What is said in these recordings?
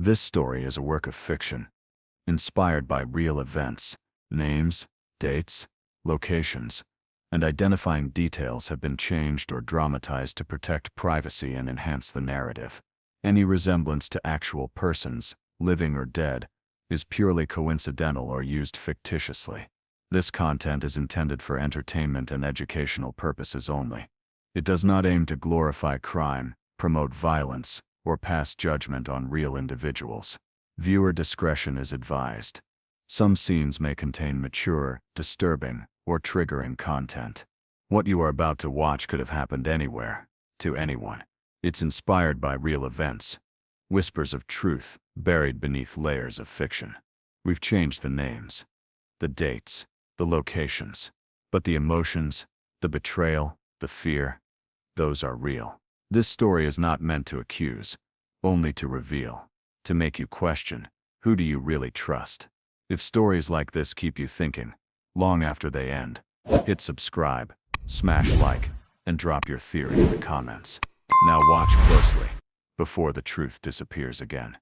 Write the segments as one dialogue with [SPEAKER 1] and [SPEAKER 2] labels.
[SPEAKER 1] This story is a work of fiction, inspired by real events. Names, dates, locations, and identifying details have been changed or dramatized to protect privacy and enhance the narrative. Any resemblance to actual persons, living or dead, is purely coincidental or used fictitiously. This content is intended for entertainment and educational purposes only. It does not aim to glorify crime, promote violence, or pass judgment on real individuals. Viewer discretion is advised. Some scenes may contain mature, disturbing, or triggering content. What you are about to watch could have happened anywhere, to anyone. It's inspired by real events. Whispers of truth, buried beneath layers of fiction. We've changed the names, the dates, the locations, but the emotions, the betrayal, the fear, those are real. This story is not meant to accuse, only to reveal, to make you question, who do you really trust? If stories like this keep you thinking, long after they end, hit subscribe, smash like, and drop your theory in the comments. Now watch closely, before the truth disappears again.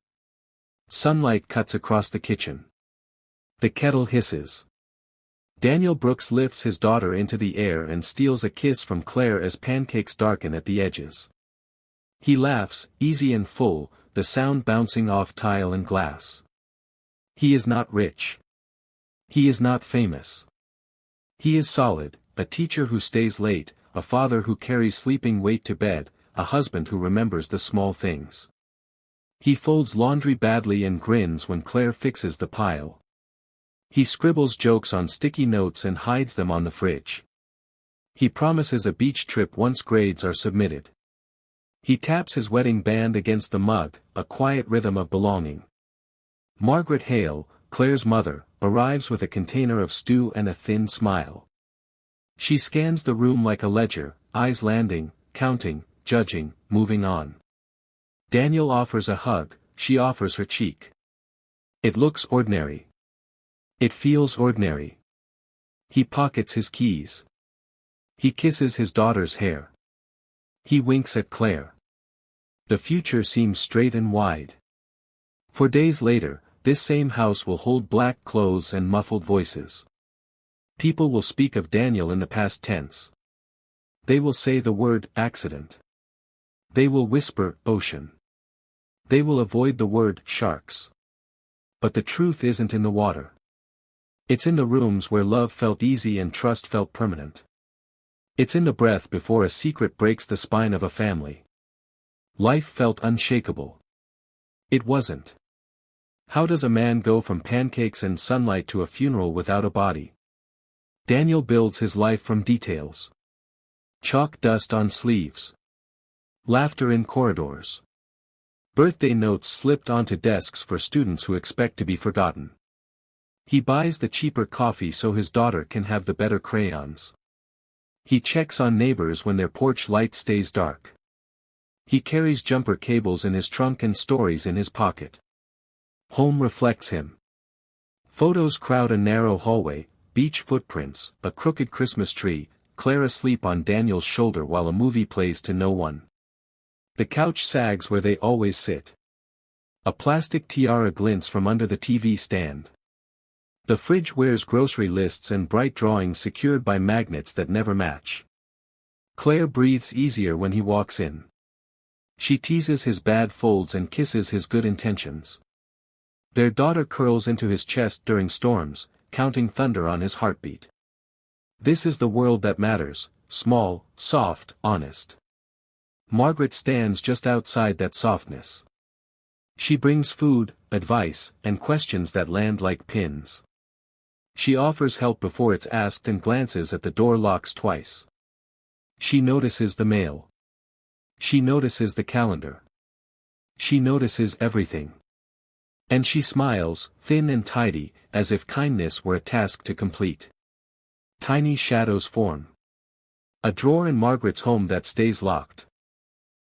[SPEAKER 2] Sunlight cuts across the kitchen. The kettle hisses. Daniel Brooks lifts his daughter into the air and steals a kiss from Claire as pancakes darken at the edges. He laughs, easy and full, the sound bouncing off tile and glass. He is not rich. He is not famous. He is solid, a teacher who stays late, a father who carries sleeping weight to bed, a husband who remembers the small things. He folds laundry badly and grins when Claire fixes the pile. He scribbles jokes on sticky notes and hides them on the fridge. He promises a beach trip once grades are submitted. He taps his wedding band against the mug, a quiet rhythm of belonging. Margaret Hale, Claire's mother, arrives with a container of stew and a thin smile. She scans the room like a ledger, eyes landing, counting, judging, moving on. Daniel offers a hug, she offers her cheek. It looks ordinary. It feels ordinary. He pockets his keys. He kisses his daughter's hair. He winks at Claire. The future seems straight and wide. For days later, this same house will hold black clothes and muffled voices. People will speak of Daniel in the past tense. They will say the word accident. They will whisper ocean. They will avoid the word sharks. But the truth isn't in the water. It's in the rooms where love felt easy and trust felt permanent. It's in the breath before a secret breaks the spine of a family. Life felt unshakable. It wasn't. How does a man go from pancakes and sunlight to a funeral without a body? Daniel builds his life from details. Chalk dust on sleeves. Laughter in corridors. Birthday notes slipped onto desks for students who expect to be forgotten. He buys the cheaper coffee so his daughter can have the better crayons. He checks on neighbors when their porch light stays dark. He carries jumper cables in his trunk and stories in his pocket. Home reflects him. Photos crowd a narrow hallway, beach footprints, a crooked Christmas tree, Claire asleep on Daniel's shoulder while a movie plays to no one. The couch sags where they always sit. A plastic tiara glints from under the TV stand. The fridge wears grocery lists and bright drawings secured by magnets that never match. Claire breathes easier when he walks in. She teases his bad folds and kisses his good intentions. Their daughter curls into his chest during storms, counting thunder on his heartbeat. This is the world that matters, small, soft, honest. Margaret stands just outside that softness. She brings food, advice, and questions that land like pins. She offers help before it's asked and glances at the door locks twice. She notices the mail. She notices the calendar. She notices everything. And she smiles, thin and tidy, as if kindness were a task to complete. Tiny shadows form. A drawer in Margaret's home that stays locked.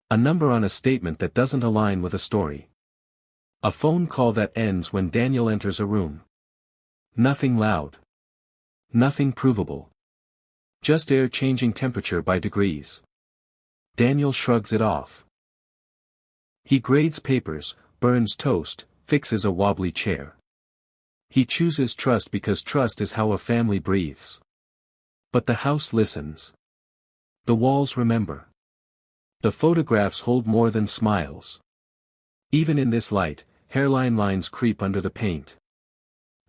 [SPEAKER 2] A number on a statement that doesn't align with a story. A phone call that ends when Daniel enters a room. Nothing loud. Nothing provable. Just air changing temperature by degrees. Daniel shrugs it off. He grades papers, burns toast, fixes a wobbly chair. He chooses trust because trust is how a family breathes. But the house listens. The walls remember. The photographs hold more than smiles. Even in this light, hairline lines creep under the paint.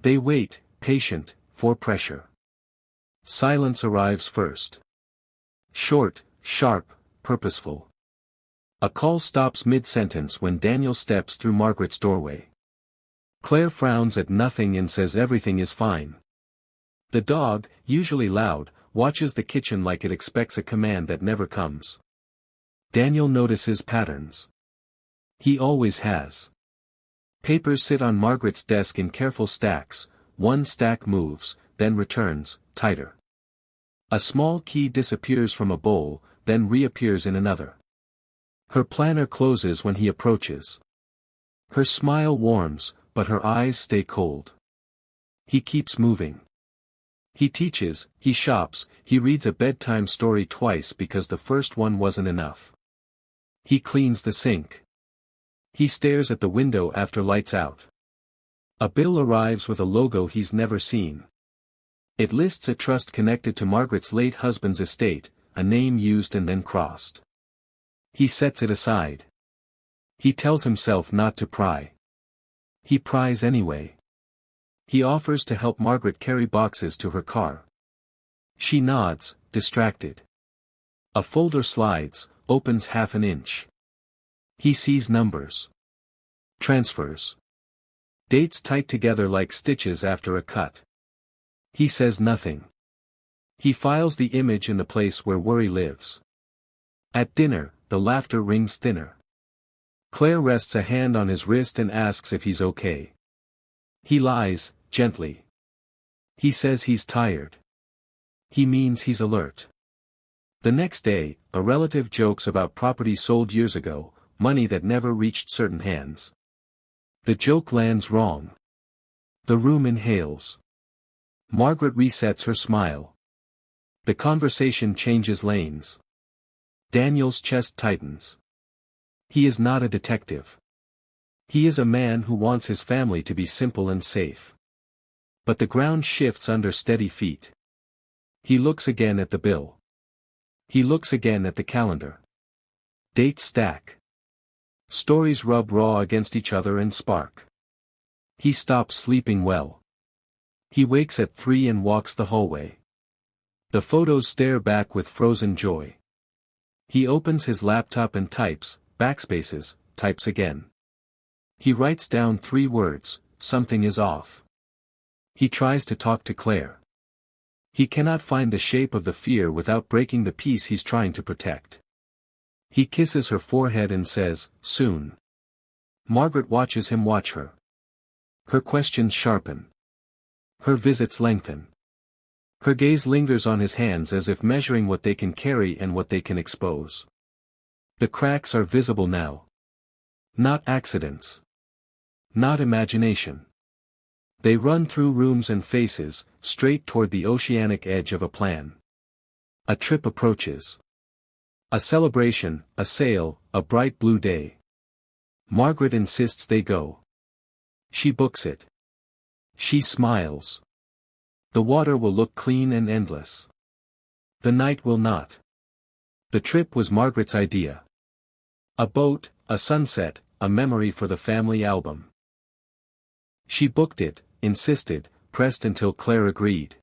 [SPEAKER 2] They wait, patient, for pressure. Silence arrives first. Short, sharp, purposeful. A call stops mid-sentence when Daniel steps through Margaret's doorway. Claire frowns at nothing and says everything is fine. The dog, usually loud, watches the kitchen like it expects a command that never comes. Daniel notices patterns. He always has. Papers sit on Margaret's desk in careful stacks, one stack moves, then returns, tighter. A small key disappears from a bowl, then reappears in another. Her planner closes when he approaches. Her smile warms, but her eyes stay cold. He keeps moving. He teaches, he shops, he reads a bedtime story twice because the first one wasn't enough. He cleans the sink. He stares at the window after lights out. A bill arrives with a logo he's never seen. It lists a trust connected to Margaret's late husband's estate, a name used and then crossed. He sets it aside. He tells himself not to pry. He pries anyway. He offers to help Margaret carry boxes to her car. She nods, distracted. A folder slides, opens half an inch. He sees numbers. Transfers. Dates tight together like stitches after a cut. He says nothing. He files the image in the place where worry lives. At dinner, the laughter rings thinner. Claire rests a hand on his wrist and asks if he's okay. He lies, gently. He says he's tired. He means he's alert. The next day, a relative jokes about property sold years ago, money that never reached certain hands. The joke lands wrong. The room inhales. Margaret resets her smile. The conversation changes lanes. Daniel's chest tightens. He is not a detective. He is a man who wants his family to be simple and safe. But the ground shifts under steady feet. He looks again at the bill. He looks again at the calendar. Dates stack. Stories rub raw against each other and spark. He stops sleeping well. He wakes at 3 and walks the hallway. The photos stare back with frozen joy. He opens his laptop and types, backspaces, types again. He writes down 3 words, something is off. He tries to talk to Claire. He cannot find the shape of the fear without breaking the peace he's trying to protect. He kisses her forehead and says, soon. Margaret watches him watch her. Her questions sharpen. Her visits lengthen. Her gaze lingers on his hands as if measuring what they can carry and what they can expose. The cracks are visible now. Not accidents. Not imagination. They run through rooms and faces, straight toward the oceanic edge of a plan. A trip approaches. A celebration, a sail, a bright blue day. Margaret insists they go. She books it. She smiles. The water will look clean and endless. The night will not. The trip was Margaret's idea. A boat, a sunset, a memory for the family album. She booked it, insisted, pressed until Claire agreed.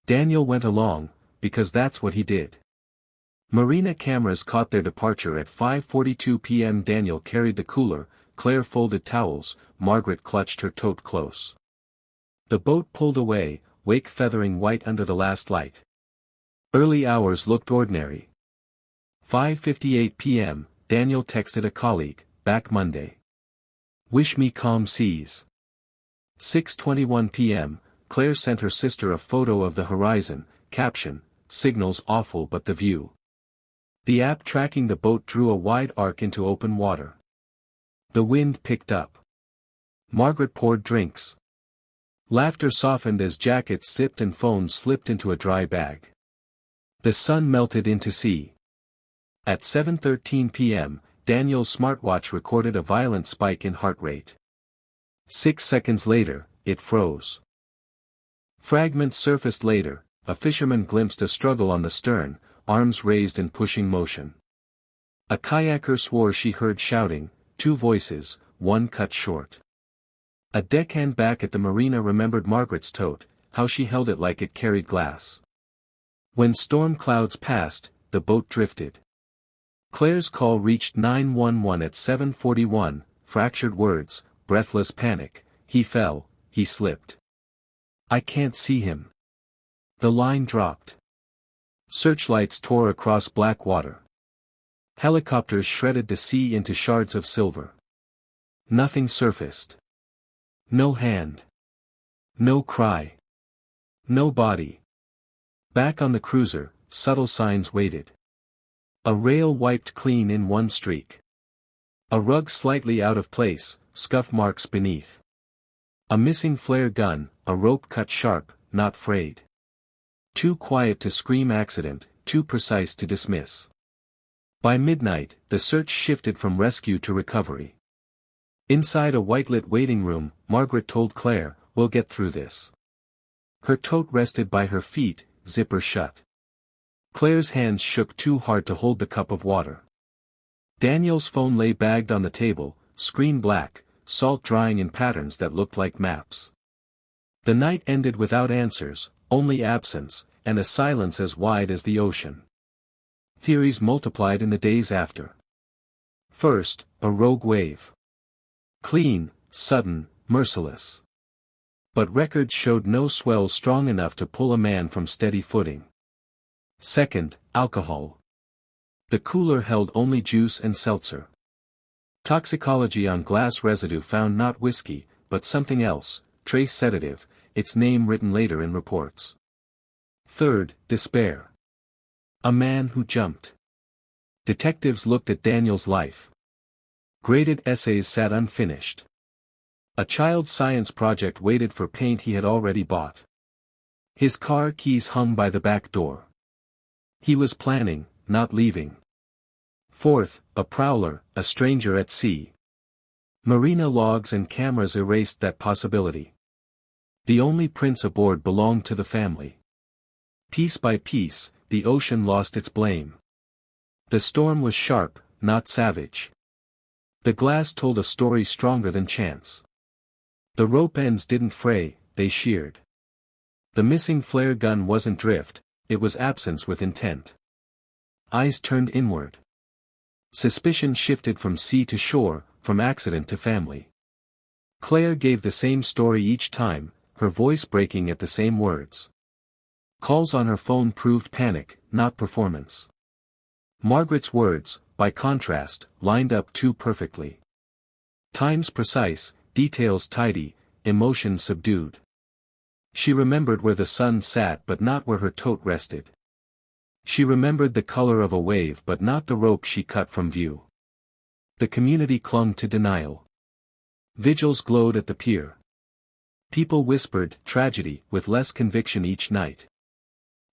[SPEAKER 2] Daniel went along, because that's what he did. Marina cameras caught their departure at 5:42 p.m. Daniel carried the cooler, Claire folded towels, Margaret clutched her tote close. The boat pulled away, wake feathering white under the last light. Early hours looked ordinary. 5:58 p.m., Daniel texted a colleague, back Monday. Wish me calm seas. 6:21 p.m., Claire sent her sister a photo of the horizon, caption, signals awful but the view. The app tracking the boat drew a wide arc into open water. The wind picked up. Margaret poured drinks. Laughter softened as jackets zipped and phones slipped into a dry bag. The sun melted into sea. At 7:13 p.m., Daniel's smartwatch recorded a violent spike in heart rate. 6 seconds later, it froze. Fragments surfaced later. A fisherman glimpsed a struggle on the stern, arms raised in pushing motion. A kayaker swore she heard shouting, 2 voices, one cut short. A deckhand back at the marina remembered Margaret's tote, how she held it like it carried glass. When storm clouds passed, the boat drifted. Claire's call reached 911 at 7:41, fractured words, breathless panic, he fell, he slipped. I can't see him. The line dropped. Searchlights tore across black water. Helicopters shredded the sea into shards of silver. Nothing surfaced. No hand. No cry. No body. Back on the cruiser, subtle signs waited. A rail wiped clean in one streak. A rug slightly out of place, scuff marks beneath. A missing flare gun, a rope cut sharp, not frayed. Too quiet to scream accident, too precise to dismiss. By midnight, the search shifted from rescue to recovery. Inside a white-lit waiting room, Margaret told Claire, we'll get through this. Her tote rested by her feet, zipper shut. Claire's hands shook too hard to hold the cup of water. Daniel's phone lay bagged on the table, screen black, salt drying in patterns that looked like maps. The night ended without answers, only absence, and a silence as wide as the ocean. Theories multiplied in the days after. First, a rogue wave. Clean, sudden, merciless. But records showed no swell strong enough to pull a man from steady footing. Second, alcohol. The cooler held only juice and seltzer. Toxicology on glass residue found not whiskey, but something else, trace sedative, its name written later in reports. Third, despair. A man who jumped. Detectives looked at Daniel's life. Graded essays sat unfinished. A child's science project waited for paint he had already bought. His car keys hung by the back door. He was planning, not leaving. Fourth, a prowler, a stranger at sea. Marina logs and cameras erased that possibility. The only prints aboard belonged to the family. Piece by piece, the ocean lost its blame. The storm was sharp, not savage. The glass told a story stronger than chance. The rope ends didn't fray, they sheared. The missing flare gun wasn't drift, it was absence with intent. Eyes turned inward. Suspicion shifted from sea to shore, from accident to family. Claire gave the same story each time, her voice breaking at the same words. Calls on her phone proved panic, not performance. Margaret's words, by contrast, lined up too perfectly. Times precise, details tidy, emotion subdued. She remembered where the sun sat but not where her tote rested. She remembered the color of a wave but not the rope she cut from view. The community clung to denial. Vigils glowed at the pier. People whispered tragedy with less conviction each night.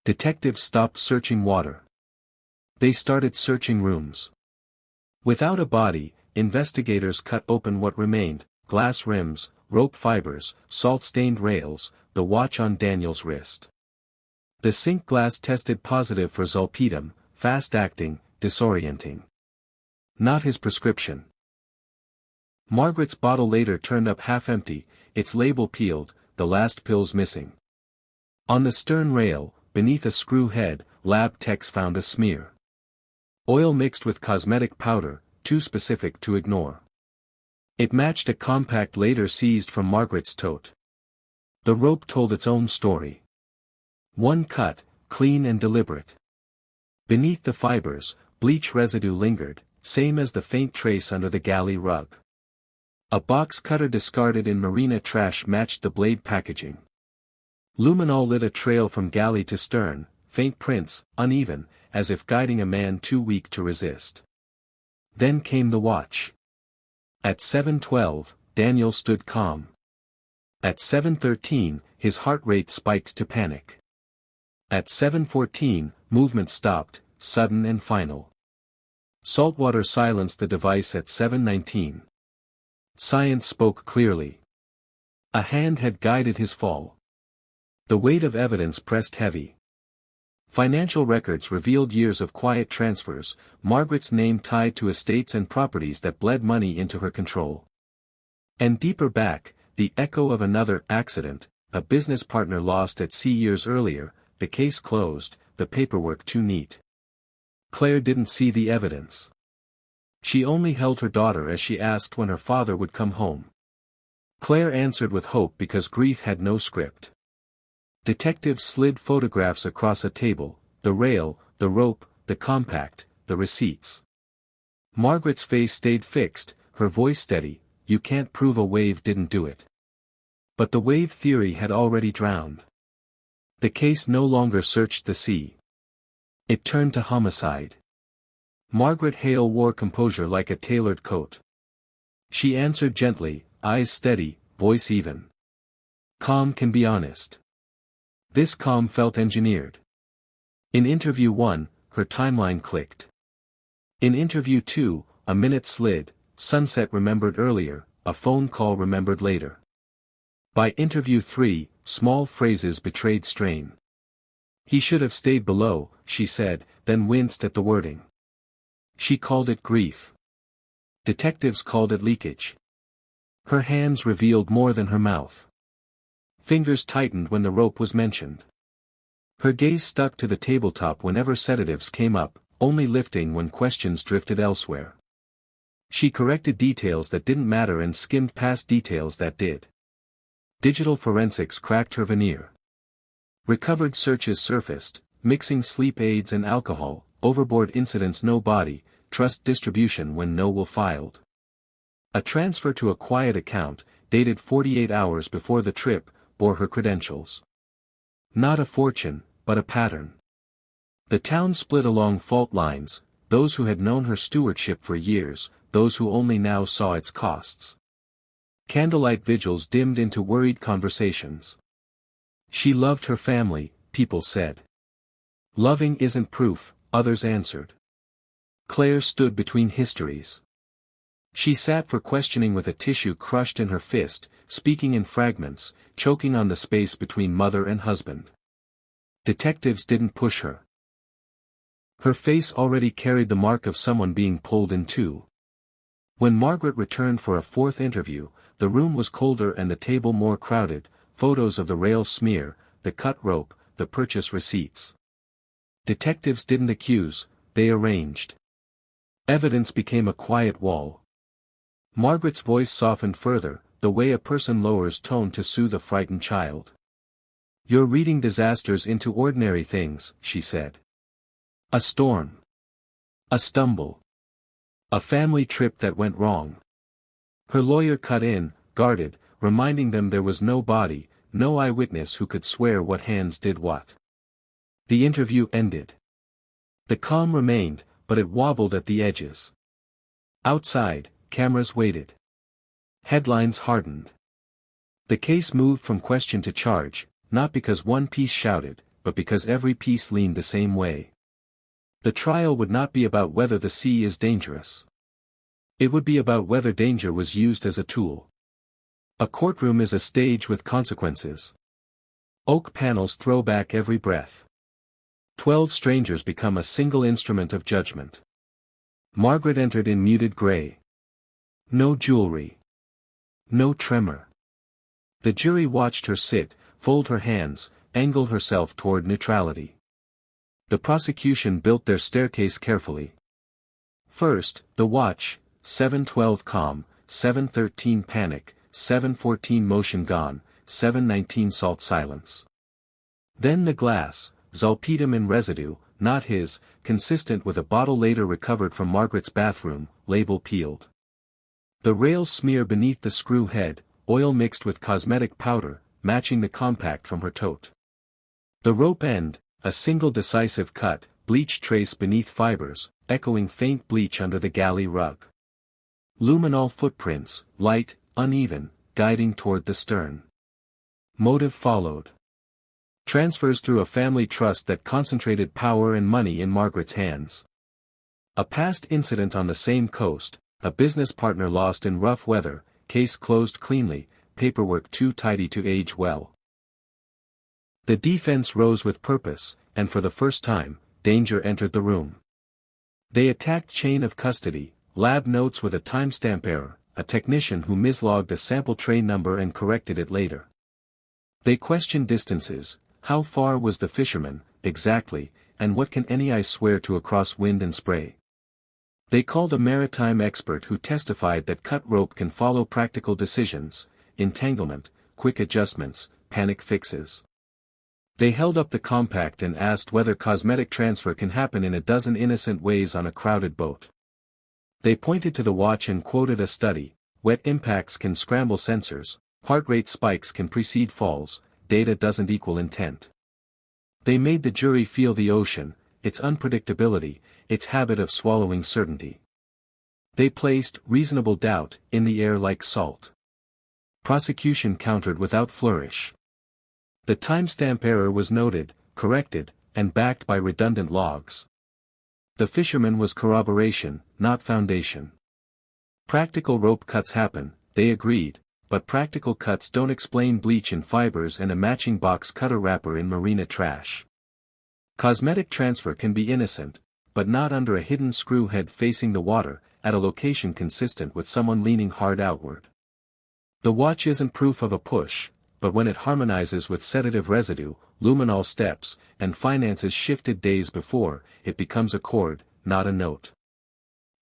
[SPEAKER 2] Detectives stopped searching water. They started searching rooms. Without a body, investigators cut open what remained, glass rims, rope fibers, salt-stained rails, the watch on Daniel's wrist. The sink glass tested positive for zolpidem, fast-acting, disorienting. Not his prescription. Margaret's bottle later turned up half-empty, its label peeled, the last pills missing. On the stern rail, beneath a screw head, lab techs found a smear. Oil mixed with cosmetic powder, too specific to ignore. It matched a compact later seized from Margaret's tote. The rope told its own story. One cut, clean and deliberate. Beneath the fibers, bleach residue lingered, same as the faint trace under the galley rug. A box cutter discarded in marina trash matched the blade packaging. Luminol lit a trail from galley to stern, faint prints, uneven, as if guiding a man too weak to resist. Then came the watch. At 7:12, Daniel stood calm. At 7:13, his heart rate spiked to panic. At 7:14, movement stopped, sudden and final. Saltwater silenced the device at 7:19. Science spoke clearly. A hand had guided his fall. The weight of evidence pressed heavy. Financial records revealed years of quiet transfers, Margaret's name tied to estates and properties that bled money into her control. And deeper back, the echo of another accident, a business partner lost at sea years earlier, the case closed, the paperwork too neat. Claire didn't see the evidence. She only held her daughter as she asked when her father would come home. Claire answered with hope because grief had no script. Detectives slid photographs across a table, the rail, the rope, the compact, the receipts. Margaret's face stayed fixed, her voice steady. You can't prove a wave didn't do it. But the wave theory had already drowned. The case no longer searched the sea. It turned to homicide. Margaret Hale wore composure like a tailored coat. She answered gently, eyes steady, voice even. Calm can be honest. This calm felt engineered. In interview 1, her timeline clicked. In interview 2, a minute slid, sunset remembered earlier, a phone call remembered later. By interview 3, small phrases betrayed strain. He should have stayed below, she said, then winced at the wording. She called it grief. Detectives called it leakage. Her hands revealed more than her mouth. Fingers tightened when the rope was mentioned. Her gaze stuck to the tabletop whenever sedatives came up, only lifting when questions drifted elsewhere. She corrected details that didn't matter and skimmed past details that did. Digital forensics cracked her veneer. Recovered searches surfaced, mixing sleep aids and alcohol, overboard incidents no body, trust distribution when no will filed. A transfer to a quiet account, dated 48 hours before the trip, bore her credentials. Not a fortune, but a pattern. The town split along fault lines, those who had known her stewardship for years, those who only now saw its costs. Candlelight vigils dimmed into worried conversations. She loved her family, people said. Loving isn't proof, others answered. Claire stood between histories. She sat for questioning with a tissue crushed in her fist, speaking in fragments, choking on the space between mother and husband. Detectives didn't push her. Her face already carried the mark of someone being pulled in two. When Margaret returned for a fourth interview, the room was colder and the table more crowded, photos of the rail smear, the cut rope, the purchase receipts. Detectives didn't accuse, they arranged. Evidence became a quiet wall. Margaret's voice softened further, the way a person lowers tone to soothe a frightened child. You're reading disasters into ordinary things, she said. A storm. A stumble. A family trip that went wrong. Her lawyer cut in, guarded, reminding them there was no body, no eyewitness who could swear what hands did what. The interview ended. The calm remained, but it wobbled at the edges. Outside, cameras waited. Headlines hardened. The case moved from question to charge, not because one piece shouted, but because every piece leaned the same way. The trial would not be about whether the sea is dangerous. It would be about whether danger was used as a tool. A courtroom is a stage with consequences. Oak panels throw back every breath. 12 strangers become a single instrument of judgment. Margaret entered in muted gray. No jewelry. No tremor. The jury watched her sit, fold her hands, angle herself toward neutrality. The prosecution built their staircase carefully. First, the watch, 7:12 calm, 7:13 panic, 7:14 motion gone, 7:19 salt silence. Then the glass, zolpidem in residue, not his, consistent with a bottle later recovered from Margaret's bathroom, label peeled. The rail smear beneath the screw head, oil mixed with cosmetic powder, matching the compact from her tote. The rope end, a single decisive cut, bleach trace beneath fibers, echoing faint bleach under the galley rug. Luminol footprints, light, uneven, guiding toward the stern. Motive followed. Transfers through a family trust that concentrated power and money in Margaret's hands. A past incident on the same coast, a business partner lost in rough weather, case closed cleanly, paperwork too tidy to age well. The defense rose with purpose, and for the first time, danger entered the room. They attacked chain of custody, lab notes with a timestamp error, a technician who mislogged a sample tray number and corrected it later. They questioned distances, how far was the fisherman, exactly, and what can any eye swear to across wind and spray? They called a maritime expert who testified that cut rope can follow practical decisions, entanglement, quick adjustments, panic fixes. They held up the compact and asked whether cosmetic transfer can happen in a dozen innocent ways on a crowded boat. They pointed to the watch and quoted a study: wet impacts can scramble sensors, heart rate spikes can precede falls, data doesn't equal intent. They made the jury feel the ocean, its unpredictability, its habit of swallowing certainty. They placed reasonable doubt in the air like salt. Prosecution countered without flourish. The timestamp error was noted, corrected, and backed by redundant logs. The fisherman was corroboration, not foundation. Practical rope cuts happen, they agreed, but practical cuts don't explain bleach in fibers and a matching box cutter wrapper in marina trash. Cosmetic transfer can be innocent, but not under a hidden screw head facing the water, at a location consistent with someone leaning hard outward. The watch isn't proof of a push, but when it harmonizes with sedative residue, luminol steps, and finances shifted days before, it becomes a chord, not a note.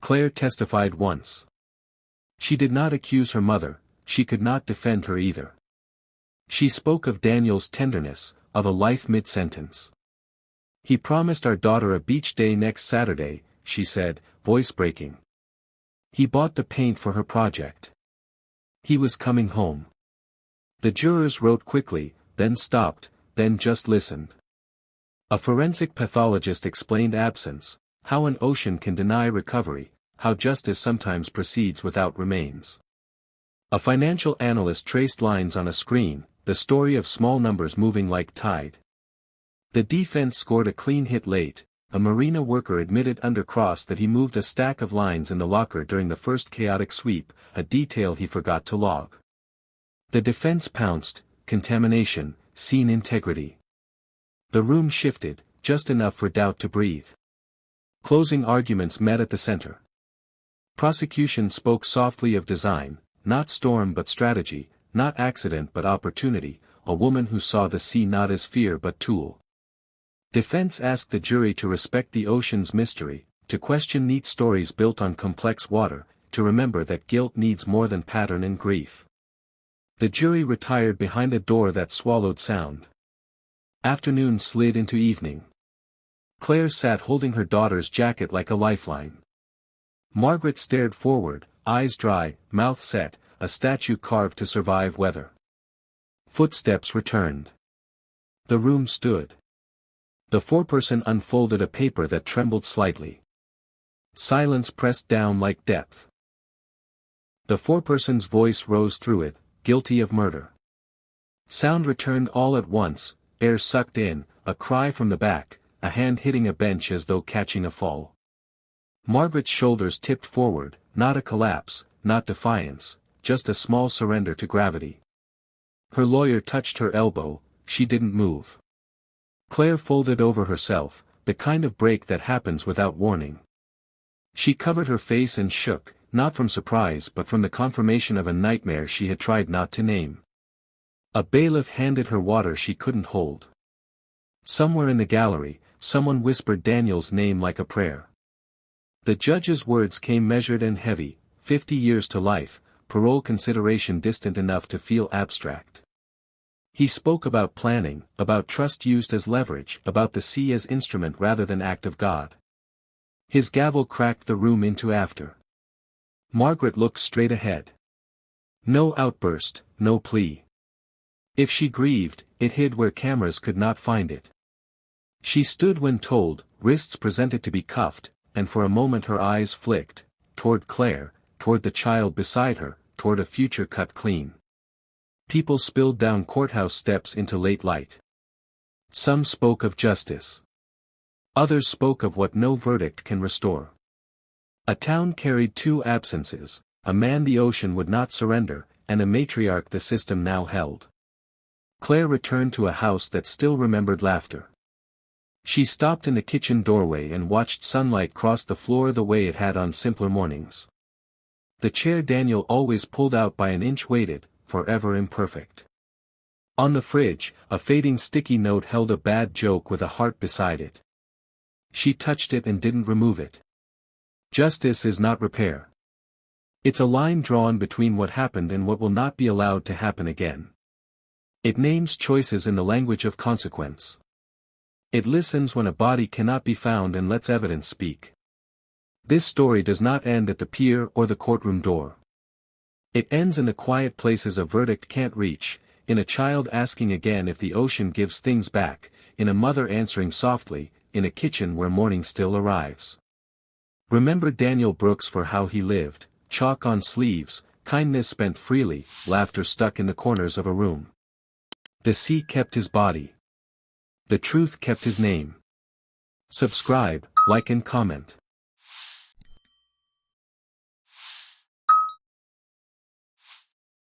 [SPEAKER 2] Claire testified once. She did not accuse her mother, she could not defend her either. She spoke of Daniel's tenderness, of a life mid-sentence. "He promised our daughter a beach day next Saturday," she said, voice breaking. "He bought the paint for her project. He was coming home." The jurors wrote quickly, then stopped, then just listened. A forensic pathologist explained absence, how an ocean can deny recovery, how justice sometimes proceeds without remains. A financial analyst traced lines on a screen, the story of small numbers moving like tide. The defense scored a clean hit late. A marina worker admitted under cross that he moved a stack of lines in the locker during the first chaotic sweep, a detail he forgot to log. The defense pounced: contamination, scene integrity. The room shifted, just enough for doubt to breathe. Closing arguments met at the center. Prosecution spoke softly of design, not storm but strategy, not accident but opportunity, a woman who saw the sea not as fear but tool. Defense asked the jury to respect the ocean's mystery, to question neat stories built on complex water, to remember that guilt needs more than pattern and grief. The jury retired behind a door that swallowed sound. Afternoon slid into evening. Claire sat holding her daughter's jacket like a lifeline. Margaret stared forward, eyes dry, mouth set, a statue carved to survive weather. Footsteps returned. The room stood. The foreperson unfolded a paper that trembled slightly. Silence pressed down like depth. The foreperson's voice rose through it, guilty of murder. Sound returned all at once, air sucked in, a cry from the back, a hand hitting a bench as though catching a fall. Margaret's shoulders tipped forward, not a collapse, not defiance, just a small surrender to gravity. Her lawyer touched her elbow, she didn't move. Claire folded over herself, the kind of break that happens without warning. She covered her face and shook, not from surprise but from the confirmation of a nightmare she had tried not to name. A bailiff handed her water she couldn't hold. Somewhere in the gallery, someone whispered Daniel's name like a prayer. The judge's words came measured and heavy: 50 years to life, parole consideration distant enough to feel abstract. He spoke about planning, about trust used as leverage, about the sea as instrument rather than act of God. His gavel cracked the room into after. Margaret looked straight ahead. No outburst, no plea. If she grieved, it hid where cameras could not find it. She stood when told, wrists presented to be cuffed, and for a moment her eyes flicked, toward Claire, toward the child beside her, toward a future cut clean. People spilled down courthouse steps into late light. Some spoke of justice. Others spoke of what no verdict can restore. A town carried two absences, a man the ocean would not surrender, and a matriarch the system now held. Claire returned to a house that still remembered laughter. She stopped in the kitchen doorway and watched sunlight cross the floor the way it had on simpler mornings. The chair Daniel always pulled out by an inch waited, forever imperfect. On the fridge, a fading sticky note held a bad joke with a heart beside it. She touched it and didn't remove it. Justice is not repair. It's a line drawn between what happened and what will not be allowed to happen again. It names choices in the language of consequence. It listens when a body cannot be found and lets evidence speak. This story does not end at the pier or the courtroom door. It ends in the quiet places a verdict can't reach, in a child asking again if the ocean gives things back, in a mother answering softly, in a kitchen where morning still arrives. Remember Daniel Brooks for how he lived, chalk on sleeves, kindness spent freely, laughter stuck in the corners of a room. The sea kept his body. The truth kept his name. Subscribe, like and comment.